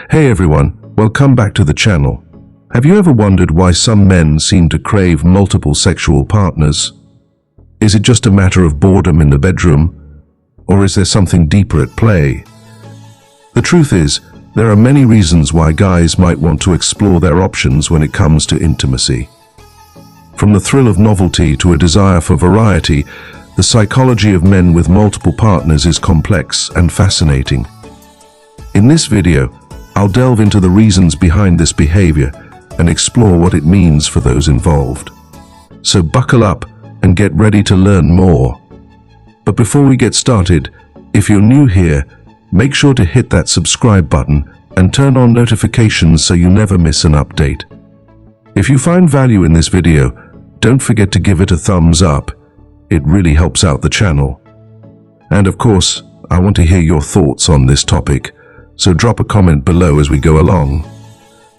Hey everyone, welcome back to the channel. Have you ever wondered why some men seem to crave multiple sexual partners? Is it just a matter of boredom in the bedroom? Or is there something deeper at play? The truth is, there are many reasons why guys might want to explore their options when it comes to intimacy. From the thrill of novelty to a desire for variety, the psychology of men with multiple partners is complex and fascinating. In this video, I'll delve into the reasons behind this behavior and explore what it means for those involved. So buckle up and get ready to learn more. But before we get started, if you're new here, make sure to hit that subscribe button and turn on notifications so you never miss an update. If you find value in this video, don't forget to give it a thumbs up. It really helps out the channel. And of course, I want to hear your thoughts on this topic, so drop a comment below as we go along.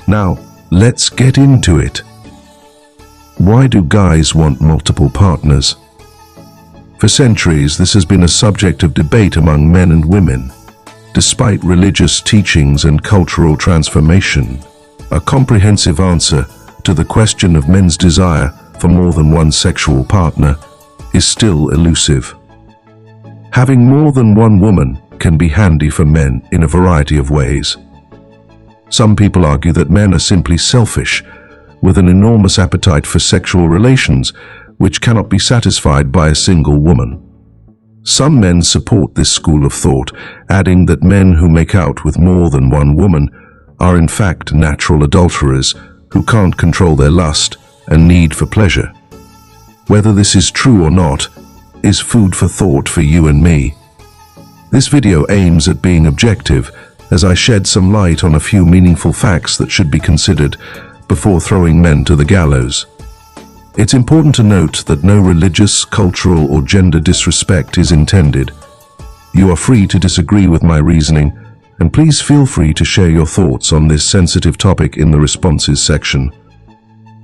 Now, let's get into it. Why do guys want multiple partners? For centuries, this has been a subject of debate among men and women. Despite religious teachings and cultural transformation, a comprehensive answer to the question of men's desire for more than one sexual partner is still elusive. Having more than one woman can be handy for men in a variety of ways. Some people argue that men are simply selfish, with an enormous appetite for sexual relations which cannot be satisfied by a single woman. Some men support this school of thought, adding that men who make out with more than one woman are in fact natural adulterers who can't control their lust and need for pleasure. Whether this is true or not is food for thought for you and me. This video aims at being objective as I shed some light on a few meaningful facts that should be considered before throwing men to the gallows. It's important to note that no religious, cultural, or gender disrespect is intended. You are free to disagree with my reasoning, and please feel free to share your thoughts on this sensitive topic in the responses section.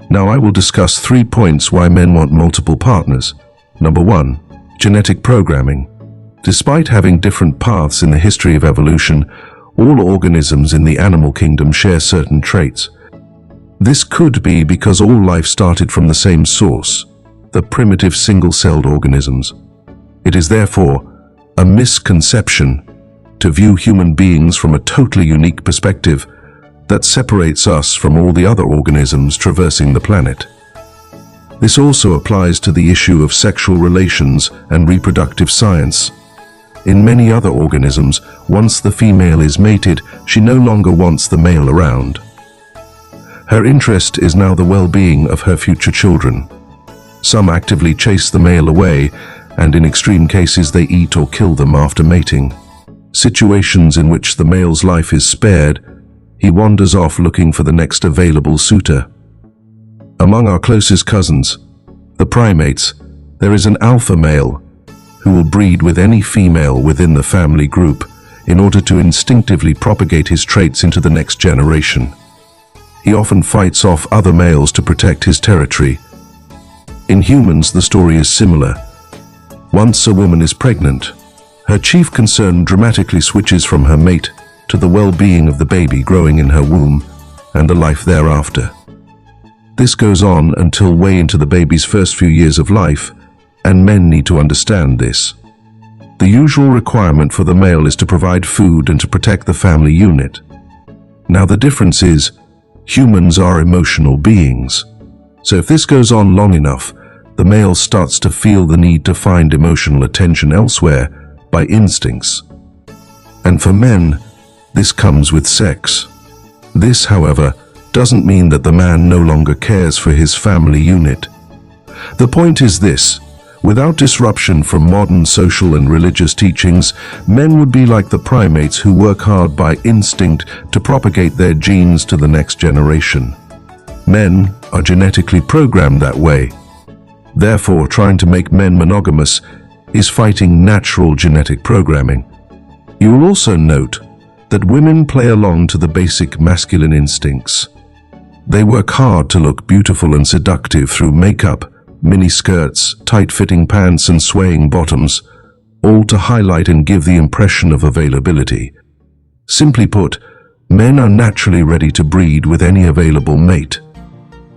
Now I will discuss 3 points why men want multiple partners. Number 1. Genetic programming. Despite having different paths in the history of evolution, all organisms in the animal kingdom share certain traits. This could be because all life started from the same source, the primitive single-celled organisms. It is therefore a misconception to view human beings from a totally unique perspective that separates us from all the other organisms traversing the planet. This also applies to the issue of sexual relations and reproductive science. In many other organisms, once the female is mated, she no longer wants the male around. Her interest is now the well-being of her future children. Some actively chase the male away, and in extreme cases they eat or kill them after mating. Situations in which the male's life is spared, he wanders off looking for the next available suitor. Among our closest cousins, the primates, there is an alpha male who will breed with any female within the family group in order to instinctively propagate his traits into the next generation. He often fights off other males to protect his territory. In humans, the story is similar. Once a woman is pregnant, her chief concern dramatically switches from her mate to the well-being of the baby growing in her womb and the life thereafter. This goes on until way into the baby's first few years of life, and men need to understand this. The usual requirement for the male is to provide food and to protect the family unit. Now the difference is, humans are emotional beings. So if this goes on long enough, the male starts to feel the need to find emotional attention elsewhere by instincts. And for men, this comes with sex. This, however, doesn't mean that the man no longer cares for his family unit. The point is this: without disruption from modern social and religious teachings, men would be like the primates who work hard by instinct to propagate their genes to the next generation. Men are genetically programmed that way. Therefore, trying to make men monogamous is fighting natural genetic programming. You will also note that women play along to the basic masculine instincts. They work hard to look beautiful and seductive through makeup, mini-skirts, tight-fitting pants and swaying bottoms, all to highlight and give the impression of availability. Simply put, Men are naturally ready to breed with any available mate.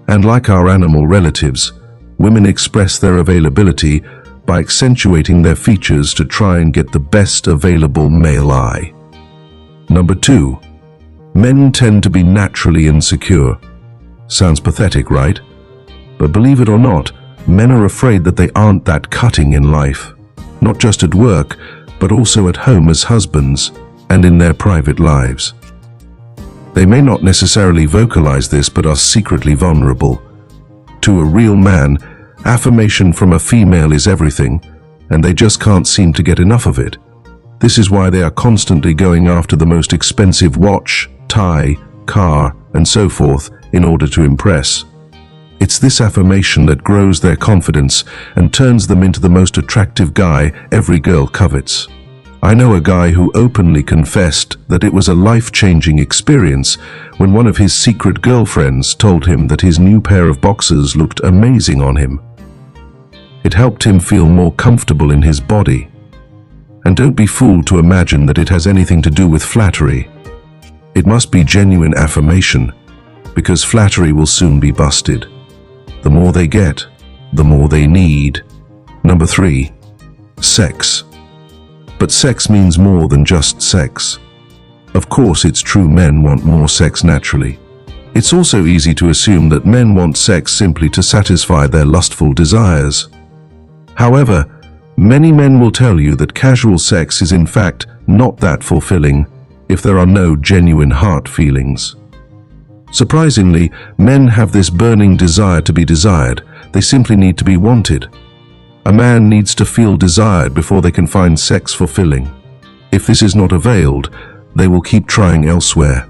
And like our animal relatives, women express their availability by accentuating their features to try and get the best available male eye. Number 2. Men tend to be naturally insecure. Sounds pathetic, right? But believe it or not, men are afraid that they aren't that cutting in life. Not just at work, but also at home as husbands and in their private lives. They may not necessarily vocalize this, but are secretly vulnerable. To a real man, affirmation from a female is everything, and they just can't seem to get enough of it. This is why they are constantly going after the most expensive watch, tie, car, and so forth in order to impress. It's this affirmation that grows their confidence and turns them into the most attractive guy every girl covets. I know a guy who openly confessed that it was a life-changing experience when one of his secret girlfriends told him that his new pair of boxers looked amazing on him. It helped him feel more comfortable in his body. And don't be fooled to imagine that it has anything to do with flattery. It must be genuine affirmation, because flattery will soon be busted. The more they get, the more they need. Number 3. Sex. But sex means more than just sex. Of course, it's true men want more sex naturally. It's also easy to assume that men want sex simply to satisfy their lustful desires. However, many men will tell you that casual sex is in fact not that fulfilling if there are no genuine heart feelings. Surprisingly, men have this burning desire to be desired. They simply need to be wanted. A man needs to feel desired before they can find sex fulfilling. If this is not availed, they will keep trying elsewhere.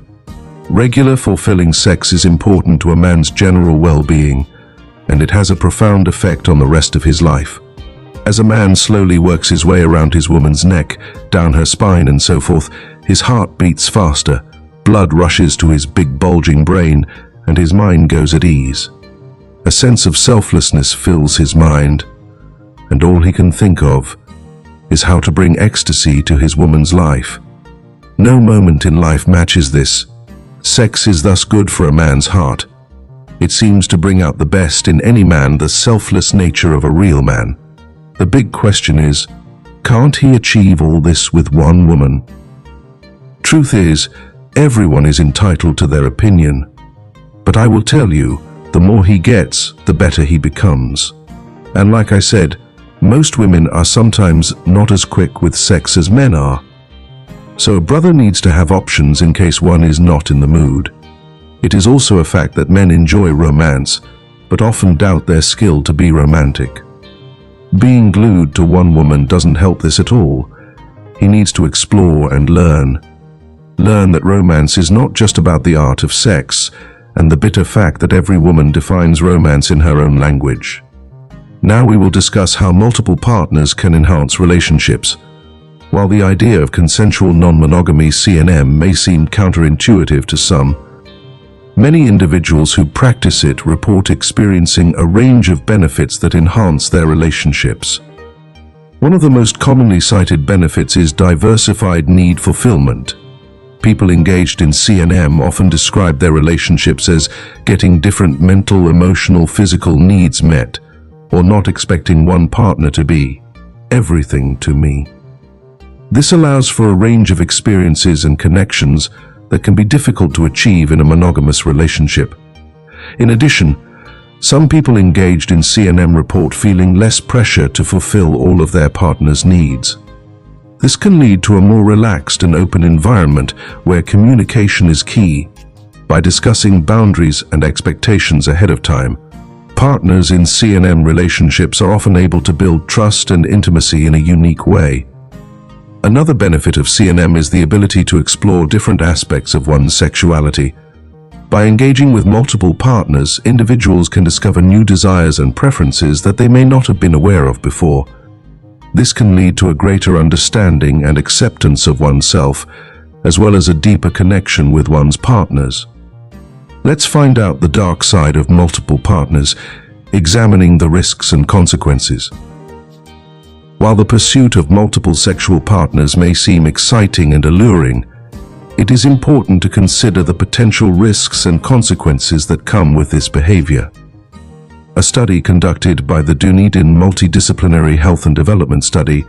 Regular, fulfilling sex is important to a man's general well-being, and it has a profound effect on the rest of his life. As a man slowly works his way around his woman's neck, down her spine and so forth, his heart beats faster, blood rushes to his big bulging brain, and his mind goes at ease. A sense of selflessness fills his mind, and all he can think of is how to bring ecstasy to his woman's life. No moment in life matches this. Sex is thus good for a man's heart. It seems to bring out the best in any man, the selfless nature of a real man. The big question is, can't he achieve all this with one woman? Truth is, everyone is entitled to their opinion. But I will tell you, the more he gets, the better he becomes. And like I said, most women are sometimes not as quick with sex as men are. So a brother needs to have options in case one is not in the mood. It is also a fact that men enjoy romance, but often doubt their skill to be romantic. Being glued to one woman doesn't help this at all. He needs to explore and learn. Learn that romance is not just about the art of sex, and the bitter fact that every woman defines romance in her own language. Now we will discuss how multiple partners can enhance relationships. While the idea of consensual non-monogamy (CNM) may seem counterintuitive to some, many individuals who practice it report experiencing a range of benefits that enhance their relationships. One of the most commonly cited benefits is diversified need fulfillment. People engaged in CNM often describe their relationships as getting different mental, emotional, physical needs met, or not expecting one partner to be everything to me. This allows for a range of experiences and connections that can be difficult to achieve in a monogamous relationship. In addition, some people engaged in CNM report feeling less pressure to fulfill all of their partner's needs. This can lead to a more relaxed and open environment where communication is key. By discussing boundaries and expectations ahead of time, partners in CNM relationships are often able to build trust and intimacy in a unique way. Another benefit of CNM is the ability to explore different aspects of one's sexuality. By engaging with multiple partners, individuals can discover new desires and preferences that they may not have been aware of before. This can lead to a greater understanding and acceptance of oneself, as well as a deeper connection with one's partners. Let's find out the dark side of multiple partners, examining the risks and consequences. While the pursuit of multiple sexual partners may seem exciting and alluring, it is important to consider the potential risks and consequences that come with this behavior. A study conducted by the Dunedin Multidisciplinary Health and Development Study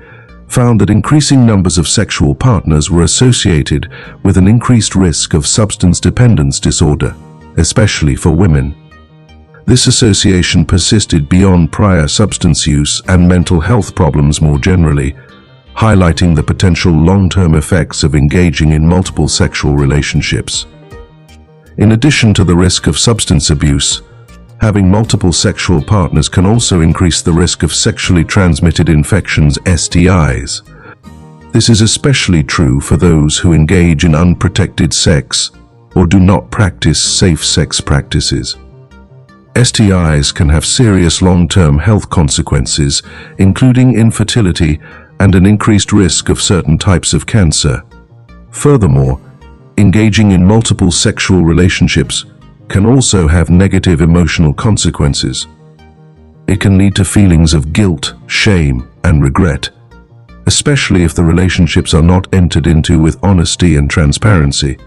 found that increasing numbers of sexual partners were associated with an increased risk of substance dependence disorder, especially for women. This association persisted beyond prior substance use and mental health problems more generally, highlighting the potential long-term effects of engaging in multiple sexual relationships. In addition to the risk of substance abuse, having multiple sexual partners can also increase the risk of sexually transmitted infections, STIs. This is especially true for those who engage in unprotected sex or do not practice safe sex practices. STIs can have serious long-term health consequences, including infertility and an increased risk of certain types of cancer. Furthermore, engaging in multiple sexual relationships can also have negative emotional consequences. It can lead to feelings of guilt, shame, and regret, especially if the relationships are not entered into with honesty and transparency.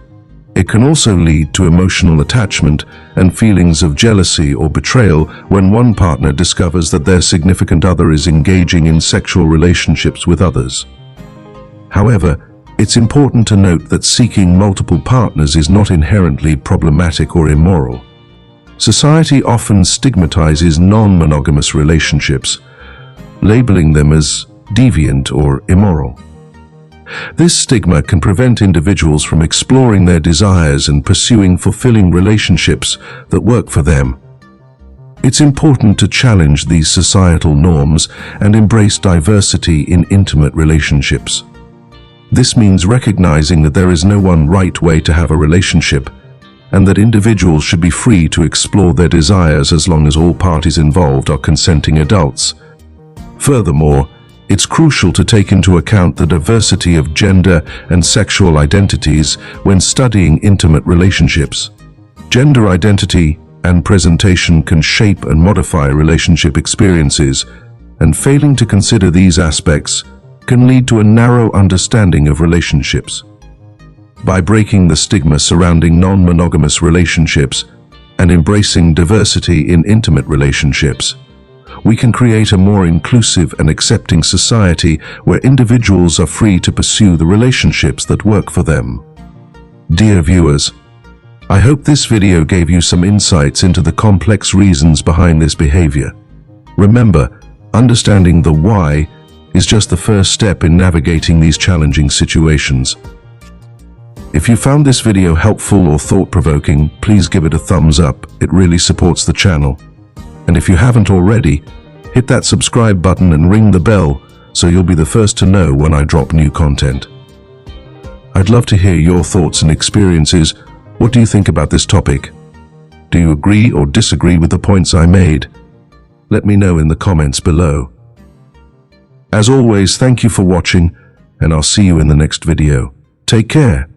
It can also lead to emotional attachment and feelings of jealousy or betrayal when one partner discovers that their significant other is engaging in sexual relationships with others. However, it's important to note that seeking multiple partners is not inherently problematic or immoral. Society often stigmatizes non-monogamous relationships, labeling them as deviant or immoral. This stigma can prevent individuals from exploring their desires and pursuing fulfilling relationships that work for them. It's important to challenge these societal norms and embrace diversity in intimate relationships. This means recognizing that there is no one right way to have a relationship, and that individuals should be free to explore their desires as long as all parties involved are consenting adults. Furthermore, it's crucial to take into account the diversity of gender and sexual identities when studying intimate relationships. Gender identity and presentation can shape and modify relationship experiences, and failing to consider these aspects can lead to a narrow understanding of relationships. By breaking the stigma surrounding non-monogamous relationships and embracing diversity in intimate relationships, we can create a more inclusive and accepting society where individuals are free to pursue the relationships that work for them. Dear viewers, I hope this video gave you some insights into the complex reasons behind this behavior. Remember, understanding the why is just the first step in navigating these challenging situations. If you found this video helpful or thought-provoking, please give it a thumbs up. It really supports the channel. And if you haven't already, hit that subscribe button and ring the bell so you'll be the first to know when I drop new content. I'd love to hear your thoughts and experiences. What do you think about this topic? Do you agree or disagree with the points I made? Let me know in the comments below. As always, thank you for watching, and I'll see you in the next video. Take care.